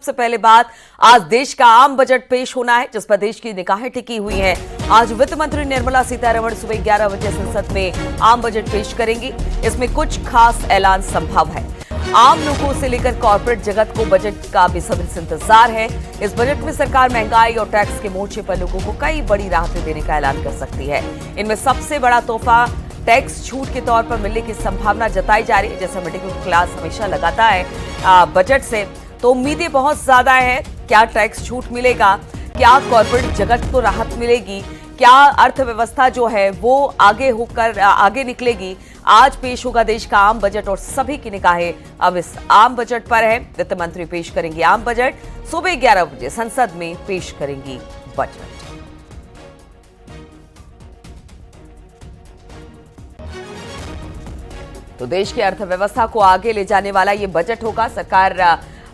सबसे पहले बात, आज देश का आम बजट पेश होना है जिस पर देश की निगाहें टिकी हुई हैं। आज वित्त मंत्री निर्मला सीतारमण सुबह 11 बजे संसद में आम बजट पेश करेंगी। इसमें कुछ खास ऐलान संभव है। आम लोगों से लेकर कॉर्पोरेट जगत को बजट का बेसब्री से इंतजार है। इस बजट में सरकार महंगाई और टैक्स के मोर्चे पर लोगों को कई बड़ी राहतें देने का ऐलान कर सकती है। इनमें सबसे बड़ा तोहफा टैक्स छूट के तौर पर मिलने की संभावना जताई जा रही है। जैसा मिडिल क्लास हमेशा लगाता है बजट से, तो उम्मीदें बहुत ज्यादा है। क्या टैक्स छूट मिलेगा, क्या कॉर्पोरेट जगत को राहत मिलेगी, क्या अर्थव्यवस्था जो है वो आगे निकलेगी। आज पेश होगा देश का आम बजट और सभी की निगाहें अब इस आम बजट पर है। वित्त मंत्री पेश करेंगे आम बजट, सुबह 11 बजे संसद में पेश करेंगी बजट। तो देश की अर्थव्यवस्था को आगे ले जाने वाला ये बजट होगा। सरकार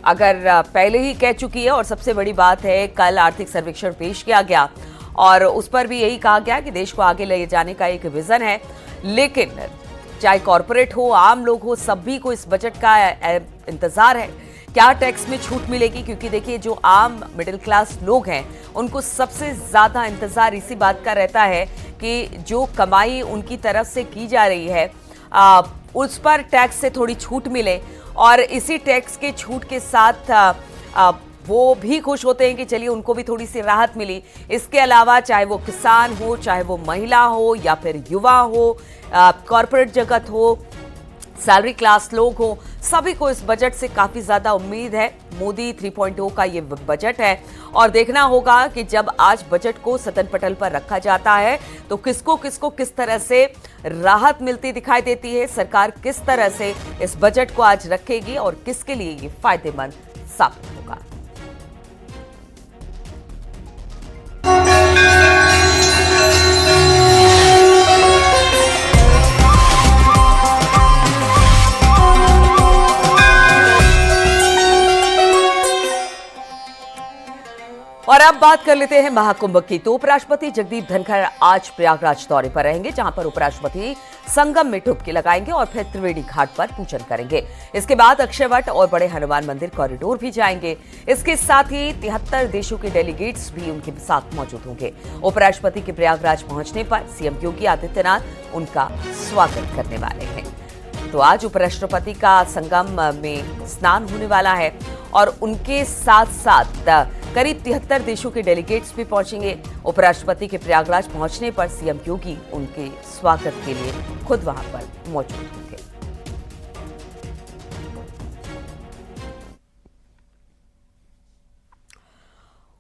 अगर पहले ही कह चुकी है, और सबसे बड़ी बात है कल आर्थिक सर्वेक्षण पेश किया गया और उस पर भी यही कहा गया कि देश को आगे ले जाने का एक विजन है। लेकिन चाहे कॉर्पोरेट हो, आम लोग हो, सभी को इस बजट का इंतजार है। क्या टैक्स में छूट मिलेगी, क्योंकि देखिए जो आम मिडिल क्लास लोग हैं उनको सबसे ज्यादा इंतजार इसी बात का रहता है कि जो कमाई उनकी तरफ से की जा रही है उस पर टैक्स से थोड़ी छूट मिले, और इसी टैक्स के छूट के साथ वो भी खुश होते हैं कि चलिए उनको भी थोड़ी सी राहत मिली। इसके अलावा चाहे वो किसान हो, चाहे वो महिला हो, या फिर युवा हो, कॉर्पोरेट जगत हो, सैलरी क्लास लोग हो, सभी को इस बजट से काफी ज्यादा उम्मीद है। मोदी 3.0 का ये बजट है और देखना होगा कि जब आज बजट को सदन पटल पर रखा जाता है तो किसको किसको किस तरह से राहत मिलती दिखाई देती है। सरकार किस तरह से इस बजट को आज रखेगी और किसके लिए ये फायदेमंद साबित होगा। और अब बात कर लेते हैं महाकुंभ की। तो उपराष्ट्रपति जगदीप धनखड़ आज प्रयागराज दौरे पर रहेंगे, जहां पर उपराष्ट्रपति संगम में डुबकी लगाएंगे और फिर त्रिवेणी घाट पर पूजन करेंगे। इसके बाद अक्षयवट और बड़े हनुमान मंदिर कॉरिडोर भी जाएंगे। इसके साथ ही 73 देशों के डेलीगेट्स भी उनके साथ मौजूद होंगे। उपराष्ट्रपति के प्रयागराज पहुंचने पर सीएम योगी आदित्यनाथ उनका स्वागत करने वाले हैं। तो आज उपराष्ट्रपति का संगम में स्नान होने वाला है और उनके साथ साथ करीब 73 देशों के डेलीगेट्स भी पहुंचेंगे। उपराष्ट्रपति के प्रयागराज पहुंचने पर सीएम योगी उनके स्वागत के लिए खुद वहां पर मौजूद होंगे।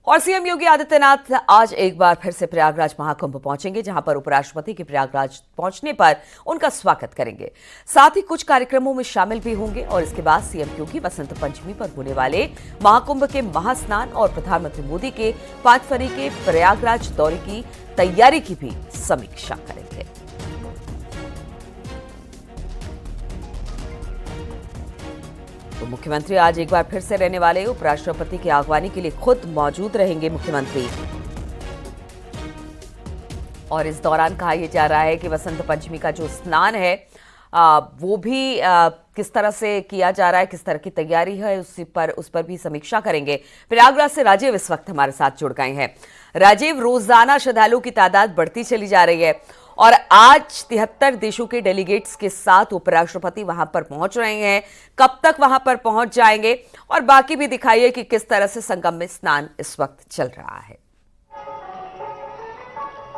और सीएम योगी आदित्यनाथ आज एक बार फिर से प्रयागराज महाकुंभ पहुंचेंगे, जहां पर उपराष्ट्रपति के प्रयागराज पहुंचने पर उनका स्वागत करेंगे। साथ ही कुछ कार्यक्रमों में शामिल भी होंगे और इसके बाद सीएम योगी वसंत पंचमी पर होने वाले महाकुंभ के महास्नान और प्रधानमंत्री मोदी के 5 फरवरी के प्रयागराज दौरे की तैयारी की भी समीक्षा करेंगे। तो मुख्यमंत्री आज एक बार फिर से रहने वाले उपराष्ट्रपति की आगवानी के लिए खुद मौजूद रहेंगे मुख्यमंत्री। और इस दौरान कहा यह जा रहा है कि वसंत पंचमी का जो स्नान है वो भी किस तरह से किया जा रहा है, किस तरह की तैयारी है, उस पर भी समीक्षा करेंगे। प्रयागराज से राजीव इस वक्त हमारे साथ जुड़ गए हैं। राजीव, रोजाना श्रद्धालुओं की तादाद बढ़ती चली जा रही है और आज 73 देशों के डेलीगेट्स के साथ उपराष्ट्रपति वहां पर पहुंच रहे हैं। कब तक वहां पर पहुंच जाएंगे, और बाकी भी दिखाइए कि किस तरह से संगम में स्नान इस वक्त चल रहा है।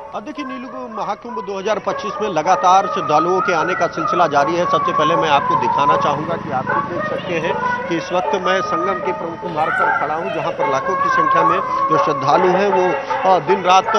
अब देखिए नीलू, महाकुंभ 2025 में लगातार श्रद्धालुओं के आने का सिलसिला जारी है। सबसे पहले मैं आपको दिखाना चाहूंगा कि आप खुद देख सकते हैं कि इस वक्त मैं संगम के प्रमुख मार्ग पर खड़ा हूं, जहां पर लाखों की संख्या में जो श्रद्धालु हैं वो दिन रात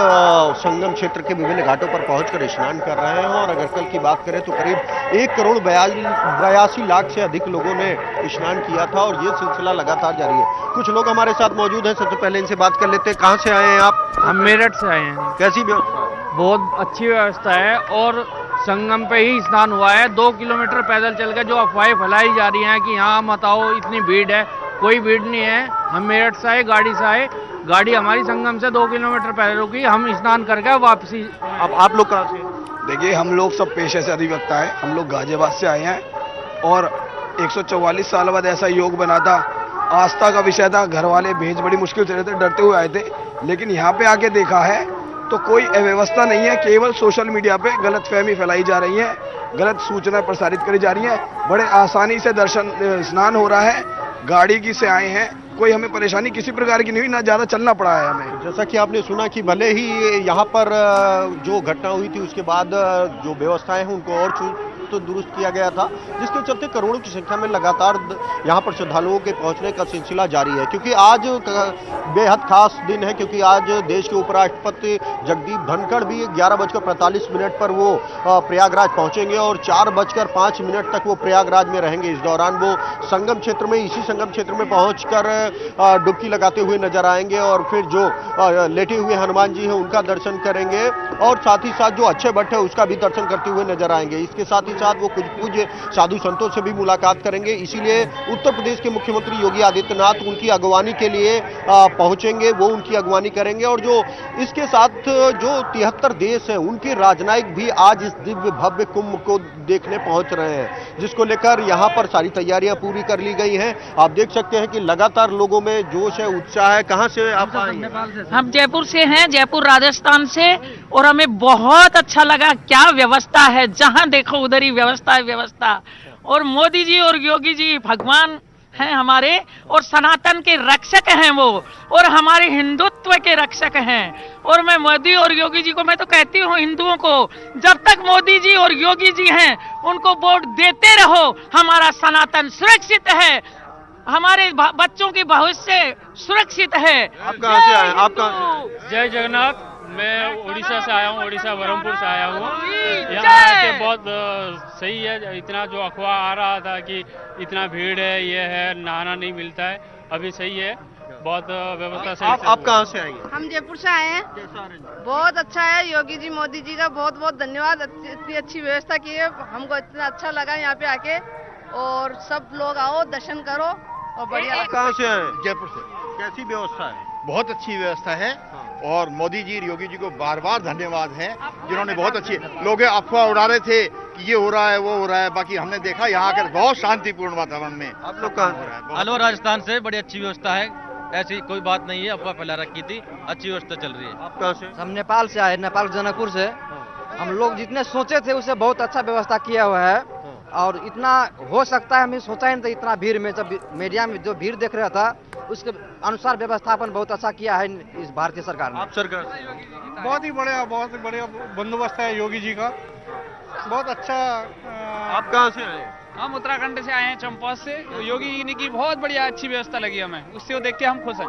संगम क्षेत्र के विभिन्न घाटों पर पहुंचकर स्नान कर रहे हैं। और अगर कल की बात करें तो करीब 1,82 लाख से अधिक लोगों ने स्नान किया था और ये सिलसिला लगातार जारी है। कुछ लोग हमारे साथ मौजूद हैं, सबसे पहले इनसे बात कर लेते हैं। कहाँ से आए हैं आप? हम मेरठ से आए हैं। कैसी व्यवस्था? बहुत अच्छी व्यवस्था है और संगम पे ही स्नान हुआ है। 2 किलोमीटर पैदल चल के जो अफवाहें फैलाई जा रही हैं कि यहाँ मत आओ, इतनी भीड़ है, कोई भीड़ नहीं है। हम मेरठ से आए, गाड़ी से आए, गाड़ी हमारी संगम से 2 किलोमीटर पैदल रुकी, हम स्नान करके वापसी। अब आप लोग कहाँ से? देखिए, हम लोग सब पेशे से अधिवक्ता है। हम लोग गाजियाबाद से आए हैं और 144 साल बाद ऐसा योग बना था आस्था का विषय था। घर वाले भेज बड़ी मुश्किल से रहे थे, डरते हुए आए थे, लेकिन यहाँ पे आके देखा है तो कोई अव्यवस्था नहीं है। केवल सोशल मीडिया पे गलतफहमी फैलाई जा रही है, गलत सूचना प्रसारित करी जा रही है। बड़े आसानी से दर्शन स्नान हो रहा है, गाड़ी की से आए हैं, कोई हमें परेशानी किसी प्रकार की नहीं हुई, ना ज़्यादा चलना पड़ा है हमें। जैसा कि आपने सुना कि भले ही यहाँ पर जो घटना हुई थी उसके बाद जो व्यवस्थाएं हैं उनको और तो दुरुस्त किया गया था, जिसके चलते करोड़ों की संख्या में लगातार यहाँ पर श्रद्धालुओं के पहुंचने का सिलसिला जारी है। क्योंकि आज बेहद खास दिन है, क्योंकि आज देश के उपराष्ट्रपति जगदीप धनखड़ भी 11:45 पर वो प्रयागराज पहुंचेंगे और 4:05 तक वो प्रयागराज में रहेंगे। इस दौरान वो संगम क्षेत्र में, इसी संगम क्षेत्र में पहुंचकर डुबकी लगाते हुए नजर आएंगे और फिर जो लेटे हुए हनुमान जी हैं उनका दर्शन करेंगे और साथ ही साथ जो अच्छे भट्ट है उसका भी दर्शन करते हुए नजर आएंगे। इसके साथ ही साथ वो कुछ पूज्य साधु संतों से भी मुलाकात करेंगे। इसीलिए उत्तर प्रदेश के मुख्यमंत्री योगी आदित्यनाथ उनकी अगवानी के लिए पहुंचेंगे, वो उनकी अगवानी करेंगे। और जो इसके साथ जो 73 देश हैं उनके राजनयिक भी आज इस दिव्य भव्य कुंभ को देखने पहुंच रहे हैं, जिसको लेकर यहाँ पर सारी तैयारियां पूरी कर ली गई हैं। आप देख सकते हैं कि लगातार लोगों में जोश है, उत्साह है। कहाँ से आप आए हैं? हम जयपुर से हैं, जयपुर राजस्थान से, और हमें बहुत अच्छा लगा। क्या व्यवस्था है, जहां देखो उधर ही व्यवस्था है, व्यवस्था। और मोदी जी और योगी जी भगवान हैं हमारे, और सनातन के रक्षक हैं वो, और हमारे हिंदुत्व के रक्षक हैं। और मैं मोदी और योगी जी को, मैं तो कहती हूँ हिंदुओं को, जब तक मोदी जी और योगी जी हैं उनको वोट देते रहो। हमारा सनातन सुरक्षित है, हमारे बच्चों की भविष्य सुरक्षित है। आप कहाँ से आए? आप कहाँ से? जय जगन्नाथ। मैं उड़ीसा से आया हूँ, उड़ीसा बरहमपुर से आया हूँ। यहाँ आके बहुत सही है। इतना जो अफवाह आ रहा था कि इतना भीड़ है, ये है, नहाना नहीं मिलता है, अभी सही है, बहुत व्यवस्था सही। आप कहाँ से आएंगे? हम जयपुर से आए हैं। बहुत अच्छा है, योगी जी मोदी जी का बहुत बहुत धन्यवाद। इतनी अच्छी व्यवस्था की है, हमको इतना अच्छा लगा यहाँ पे आके। और सब लोग आओ, दर्शन करो और बढ़िया। आप कहाँ से आए? जयपुर से। कैसी व्यवस्था है? बहुत अच्छी व्यवस्था है और मोदी जी योगी जी को बार बार धन्यवाद है, जिन्होंने बहुत अच्छी, लोग अफवाह उड़ा रहे थे कि ये हो रहा है वो हो रहा है, बाकी हमने देखा यहाँ आकर बहुत शांतिपूर्ण वातावरण में। आप लोग कहाँ से? अलवर राजस्थान से। बड़ी अच्छी व्यवस्था है, ऐसी कोई बात नहीं है, अफवाह फैला रखी थी, अच्छी व्यवस्था चल रही है। आप कहाँ से? हम नेपाल से आए, नेपाल जनकपुर से। हम लोग जितने सोचे थे उससे बहुत अच्छा व्यवस्था किया हुआ है, और इतना हो सकता है हमें सोचा ही नहीं था। इतना भीड़ में, जब मीडिया में जो भीड़ देख रहा था उसके अनुसार व्यवस्थापन बहुत अच्छा किया है इस भारतीय सरकार ने। आप सरकार? बहुत ही बढ़िया बंदोबस्त है योगी जी का, बहुत अच्छा। आप कहाँ से आए? हम उत्तराखंड से आए हैं, चंपा से। योगी जी की बहुत बढ़िया अच्छी व्यवस्था लगी हमें, उससे देख के हम खुश हैं।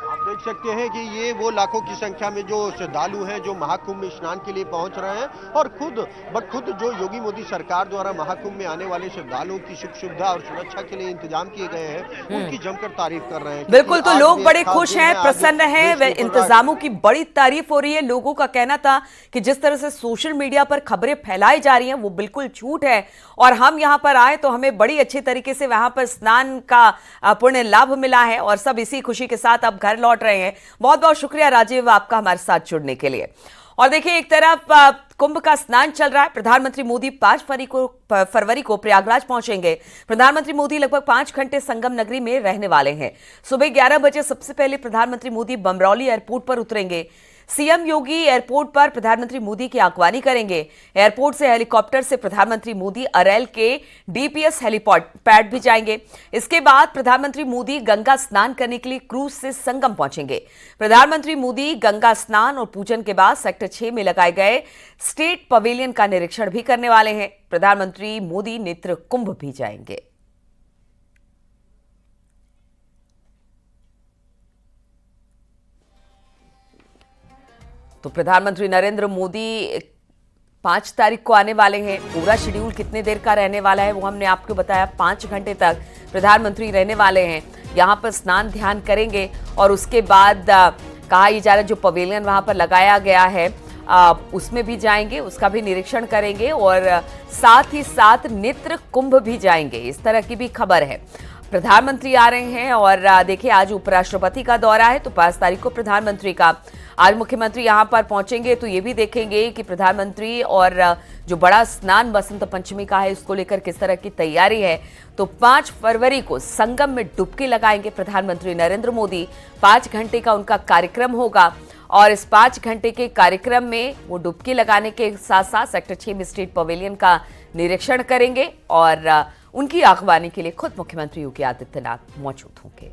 आप देख सकते हैं कि ये वो लाखों की संख्या में जो श्रद्धालु हैं जो महाकुंभ में स्नान के लिए पहुंच रहे हैं, और खुद जो योगी मोदी सरकार द्वारा महाकुंभ में आने वाले श्रद्धालुओं की सुख सुविधा और सुरक्षा के लिए इंतजाम किए गए हैं, उनकी जमकर तारीफ कर रहे हैं। बिल्कुल, तो लोग बड़े खुश हैं, प्रसन्न हैं, वे इंतजामों की बड़ी तारीफ हो रही है। लोगों का कहना था कि जिस तरह से सोशल मीडिया पर खबरें फैलाई जा रही हैं वो बिल्कुल झूठ है, और हम यहाँ पर आए तो हमें बड़ी अच्छी तरीके से वहां पर स्नान का पुण्य लाभ मिला है, और सब इसी खुशी के साथ अब घर लौट रहे हैं। बहुत बहुत शुक्रिया राजीव आपका हमारे साथ जुड़ने के लिए। और देखिए, एक तरफ कुंभ का स्नान चल रहा है। प्रधानमंत्री मोदी 5 फरवरी को प्रयागराज पहुंचेंगे। प्रधानमंत्री मोदी लगभग 5 घंटे संगम नगरी में रहने वाले हैं। सुबह 11 बजे सबसे पहले प्रधानमंत्री मोदी बमरौली एयरपोर्ट पर उतरेंगे। सीएम योगी एयरपोर्ट पर प्रधानमंत्री मोदी की अगवानी करेंगे। एयरपोर्ट से हेलीकॉप्टर से प्रधानमंत्री मोदी अरैल के डीपीएस हेलीपैड भी जाएंगे। इसके बाद प्रधानमंत्री मोदी गंगा स्नान करने के लिए क्रूज से संगम पहुंचेंगे। प्रधानमंत्री मोदी गंगा स्नान और पूजन के बाद सेक्टर 6 में लगाए गए स्टेट पवेलियन का निरीक्षण भी करने वाले हैं। प्रधानमंत्री मोदी नेत्र कुंभ भी जाएंगे। तो प्रधानमंत्री नरेंद्र मोदी 5 तारीख को आने वाले हैं। पूरा शेड्यूल कितने देर का रहने वाला है वो हमने आपको बताया। 5 घंटे तक प्रधानमंत्री रहने वाले हैं, यहाँ पर स्नान ध्यान करेंगे, और उसके बाद कहा जा रहा है जो पवेलियन वहाँ पर लगाया गया है उसमें भी जाएंगे, उसका भी निरीक्षण करेंगे, और साथ ही साथ नेत्र कुंभ भी जाएंगे। इस तरह की भी खबर है। प्रधानमंत्री आ रहे हैं और देखिए आज उपराष्ट्रपति का दौरा है तो 5 तारीख को प्रधानमंत्री का। आज मुख्यमंत्री यहां पर पहुंचेंगे तो ये भी देखेंगे कि प्रधानमंत्री और जो बड़ा स्नान बसंत पंचमी का है उसको लेकर किस तरह की तैयारी है। तो 5 फरवरी को संगम में डुबकी लगाएंगे प्रधानमंत्री नरेंद्र मोदी। 5 घंटे का उनका कार्यक्रम होगा और इस 5 घंटे के कार्यक्रम में वो डुबकी लगाने के साथ साथ सेक्टर 6 में स्टेट पवेलियन का निरीक्षण करेंगे और उनकी आगवानी के लिए खुद मुख्यमंत्री योगी आदित्यनाथ मौजूद होंगे।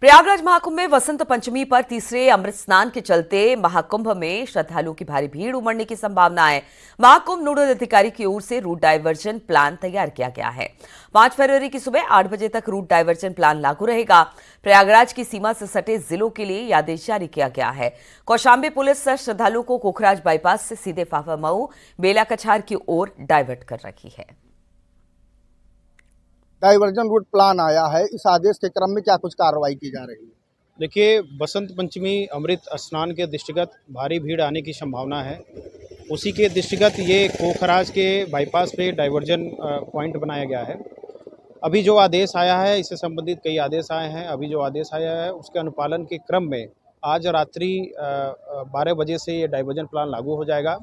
प्रयागराज महाकुंभ में वसंत पंचमी पर तीसरे अमृत स्नान के चलते महाकुंभ में श्रद्धालुओं की भारी भीड़ उमड़ने की संभावना है। महाकुंभ नोडल अधिकारी की ओर से रूट डायवर्जन प्लान तैयार किया गया है। 5 फरवरी की सुबह 8 बजे तक रूट डायवर्जन प्लान लागू रहेगा। प्रयागराज की सीमा से सटे जिलों के लिए यह आदेश जारी किया गया है। कौशांबी पुलिस श्रद्धालुओं को कोखराज बाईपास से सीधे फाफामऊ बेला कछार की ओर डायवर्ट कर रही है। डाइवर्जन रूट प्लान आया है, इस आदेश के क्रम में क्या कुछ कार्रवाई की जा रही है? देखिए, बसंत पंचमी अमृत स्नान के दृष्टिगत भारी भीड़ आने की संभावना है। उसी के दृष्टिगत ये कोखराज के बाईपास पे डाइवर्जन पॉइंट बनाया गया है। अभी जो आदेश आया है, इससे संबंधित कई आदेश आए हैं। अभी जो आदेश आया है उसके अनुपालन के क्रम में आज रात्रि 12 बजे से ये डाइवर्जन प्लान लागू हो जाएगा।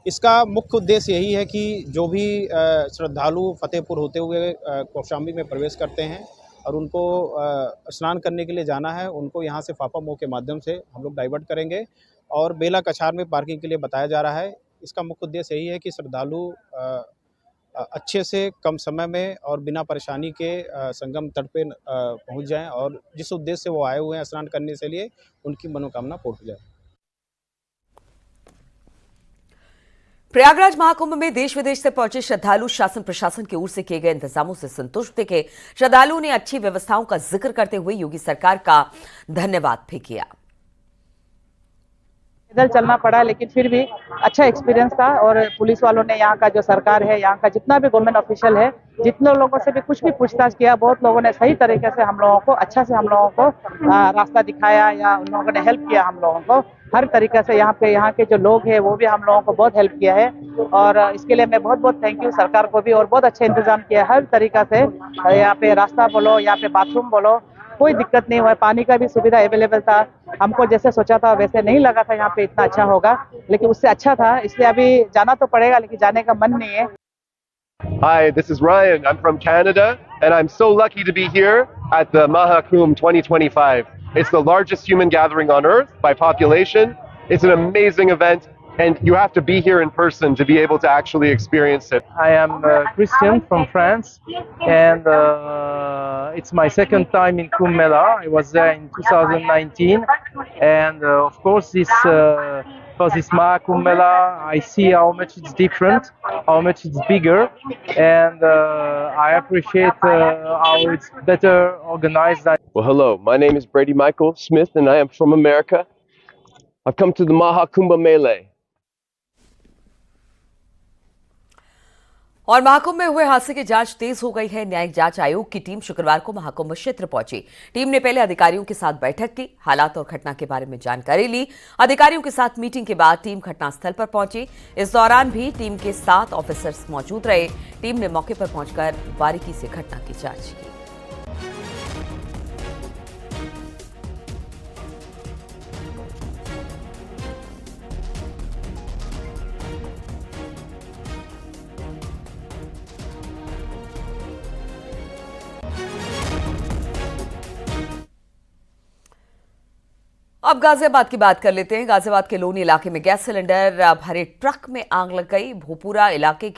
इसका मुख्य उद्देश्य यही है कि जो भी श्रद्धालु फतेहपुर होते हुए कौशांबी में प्रवेश करते हैं और उनको स्नान करने के लिए जाना है, उनको यहाँ से फाफामऊ के माध्यम से हम लोग डाइवर्ट करेंगे और बेला कछार में पार्किंग के लिए बताया जा रहा है। इसका मुख्य उद्देश्य यही है कि श्रद्धालु अच्छे से कम समय में और बिना परेशानी के संगम तट पे पहुँच जाएँ और जिस उद्देश्य से वो आए हुए हैं स्नान करने के लिए, उनकी मनोकामना पूर्ण हो जाए। प्रयागराज महाकुंभ में देश विदेश से पहुंचे श्रद्धालु शासन प्रशासन की ओर से किए गए इंतजामों से संतुष्ट दिखे। श्रद्धालुओं ने अच्छी व्यवस्थाओं का जिक्र करते हुए योगी सरकार का धन्यवाद भी किया। पैदल चलना पड़ा लेकिन फिर भी अच्छा एक्सपीरियंस था और पुलिस वालों ने, यहाँ का जो सरकार है, यहाँ का जितना भी गवर्नमेंट ऑफिशियल है, जितने लोगों से भी कुछ भी पूछताछ किया, बहुत लोगों ने सही तरीके से हम लोगों को अच्छा से हम लोगों को रास्ता दिखाया या उन लोगों ने हेल्प किया हम लोगों को हर तरीके से। यहाँ के जो लोग हैं वो भी हम लोगों को बहुत हेल्प किया है और इसके लिए मैं बहुत बहुत थैंक यू सरकार को भी। और बहुत अच्छे इंतजाम किया हर तरीका से। यहाँ पे रास्ता बोलो, यहाँ पे बाथरूम बोलो, कोई दिक्कत नहीं हुआ। पानी का भी सुविधा अवेलेबल था। हमको जैसे सोचा था वैसे नहीं लगा था यहाँ पे इतना अच्छा होगा, लेकिन उससे अच्छा था। इसलिए अभी जाना तो पड़ेगा लेकिन जाने का मन नहीं है। Hi, this is Ryan. I'm from Canada and I'm so lucky to be here at the Mahakumbh 2025. It's the largest human gathering on earth by population. It's an amazing event and you have to be here in person to be able to actually experience it. I am Christian from France and it's my second time in Kumbh Mela. I was there in 2019 and of course for this Mahakumbh Mela I see how much it's different, how much it's bigger, and I appreciate how it's better organized. Well, hello, my name is Brady Michael Smith and I am from America. I've come to the Mahakumbh Mela. और महाकुंभ में हुए हादसे की जांच तेज हो गई है। न्यायिक जांच आयोग की टीम शुक्रवार को महाकुंभ क्षेत्र पहुंची। टीम ने पहले अधिकारियों के साथ बैठक की, हालात और घटना के बारे में जानकारी ली। अधिकारियों के साथ मीटिंग के बाद टीम घटनास्थल पर पहुंची। इस दौरान भी टीम के 7 ऑफिसर्स मौजूद रहे। टीम ने मौके पर पहुंचकर बारीकी से घटना की जांच की। अब गाजियाबाद की बात कर लेते हैं। गाजियाबाद के लोनी इलाके में गैस सिलेंडर भरे ट्रक में आग लग गई। भोपुरा इलाके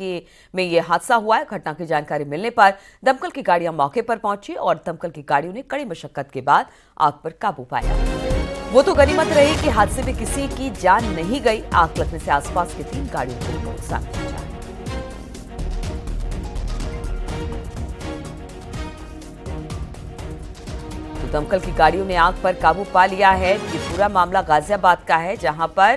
में यह हादसा हुआ है। घटना की जानकारी मिलने पर दमकल की गाड़ियां मौके पर पहुंची और दमकल की गाड़ियों ने कड़ी मशक्कत के बाद आग पर काबू पाया। वो तो गनीमत रही कि हादसे में किसी की जान नहीं गई। आग लगने से आसपास की 3 गाड़ियों को नुकसान पहुंचा। दमकल की गाड़ियों ने आग पर काबू पा लिया है। ये पूरा मामला गाजियाबाद का है, जहां पर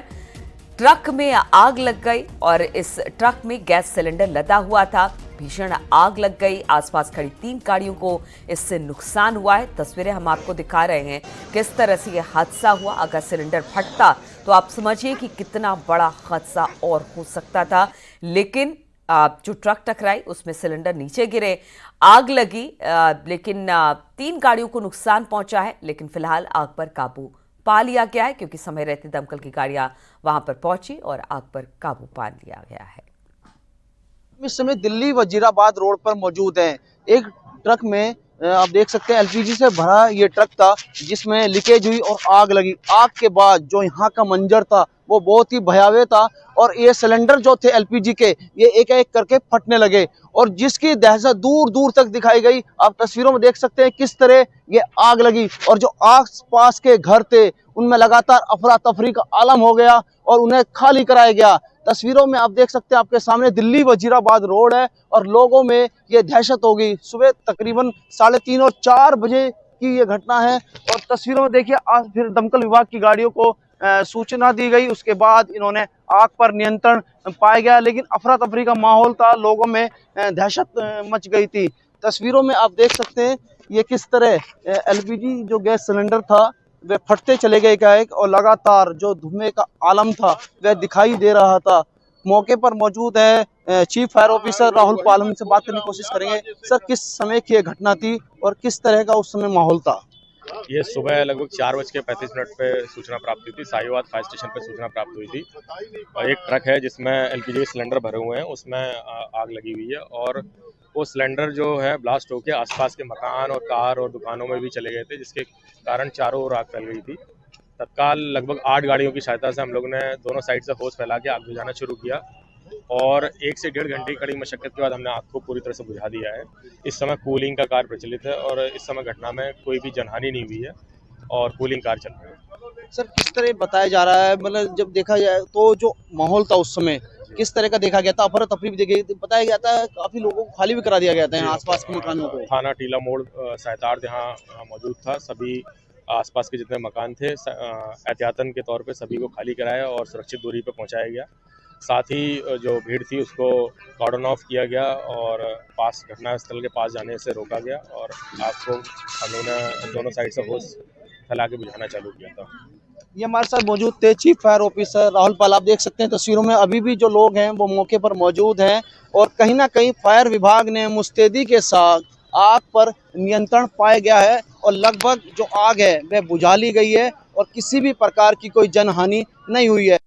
ट्रक में आग लग गई और इस ट्रक में गैस सिलेंडर लदा हुआ था। भीषण आग लग गई। आसपास खड़ी 3 गाड़ियों को इससे नुकसान हुआ है। तस्वीरें हम आपको दिखा रहे हैं किस तरह से यह हादसा हुआ। अगर सिलेंडर फटता तो आप समझिए कि कितना बड़ा हादसा और हो सकता था, लेकिन जो ट्रक टकराई उसमें सिलेंडर नीचे गिरे, आग लगी, लेकिन 3 गाड़ियों को नुकसान पहुंचा है। लेकिन फिलहाल आग पर काबू पा लिया गया है, क्योंकि समय रहते दमकल की गाड़ियां वहां पर पहुंची और आग पर काबू पा लिया गया है। इस समय दिल्ली वजीराबाद रोड पर मौजूद हैं। एक ट्रक में आप देख सकते हैं एलपीजी से भरा ये ट्रक था, जिसमें लीकेज हुई और आग लगी। आग के बाद जो यहाँ का मंजर था वो बहुत ही भयावह था, और ये सिलेंडर जो थे एलपीजी के, ये एक एक करके फटने लगे, और जिसकी दहशत दूर दूर तक दिखाई गई। आप तस्वीरों में देख सकते हैं किस तरह ये आग लगी, और जो आस पास के घर थे उनमें लगातार अफरा तफरी का आलम हो गया और उन्हें खाली कराया गया। तस्वीरों में आप देख सकते हैं आपके सामने दिल्ली वजीराबाद रोड है, और लोगों में ये दहशत हो गई। सुबह तकरीबन 3:30 और 4 बजे की ये घटना है, और तस्वीरों में देखिए आज फिर दमकल विभाग की गाड़ियों को सूचना दी गई। उसके बाद इन्होंने आग पर नियंत्रण पाया गया, लेकिन अफरा तफरी का माहौल था, लोगों में दहशत मच गई थी। तस्वीरों में आप देख सकते हैं ये किस तरह एलपीजी जो गैस सिलेंडर था वह फटते चले गए एकाएक, और लगातार जो धुएं का आलम था वह दिखाई दे रहा था। मौके पर मौजूद है चीफ फायर ऑफिसर राहुल पाल, से बात करने की कोशिश करेंगे। सर, किस समय की ये घटना थी और किस तरह का उस समय माहौल था? ये सुबह लगभग 4:35 पे सूचना प्राप्त हुई थी। साहिवाल फायर स्टेशन पे सूचना प्राप्त हुई थी। और एक ट्रक है जिसमें एलपीजी सिलेंडर भरे हुए हैं, उसमें आग लगी हुई है, और वो सिलेंडर जो है ब्लास्ट होकर आसपास के मकान और कार और दुकानों में भी चले गए थे, जिसके कारण चारों ओर आग फैल गई थी। तत्काल लगभग 8 गाड़ियों की सहायता से हम लोगों ने दोनों साइड से होस फैला के आग बुझाना शुरू किया, और 1 से 1.5 घंटे की कड़ी मशक्कत के बाद हमने आग को पूरी तरह से बुझा दिया है। इस समय कूलिंग का कार्य प्रचलित है, और इस समय घटना में कोई भी जनहानि नहीं हुई है, और कूलिंग कार्य चल रहा है। सर, किस तरह बताया जा रहा है, मतलब जब देखा जाए तो जो माहौल था उस समय किस तरह का देखा गया था? अफरा तफरी भी देखी, बताया गया था काफी लोगों को खाली भी करा दिया गया था आसपास के मकानों को। थाना टीला मोड़ सहतार्थ यहाँ मौजूद था। सभी आसपास के जितने मकान थे एहतियातन के तौर पे सभी को खाली कराया और सुरक्षित दूरी पे पहुंचाया गया। साथ ही जो भीड़ थी उसको कॉर्डन ऑफ किया गया और पास घटनास्थल के पास जाने से रोका गया, और आग को हम लोगों ने दोनों साइड से होस फैला के बुझाना चालू किया था। ये हमारे साथ मौजूद थे चीफ फायर ऑफिसर राहुल पाल। आप देख सकते हैं तस्वीरों में अभी भी जो लोग हैं वो मौके पर मौजूद हैं, और कहीं ना कहीं फायर विभाग ने मुस्तैदी के साथ आग पर नियंत्रण पाया गया है, और लगभग जो आग है वह बुझा ली गई है, और किसी भी प्रकार की कोई जनहानि नहीं हुई है।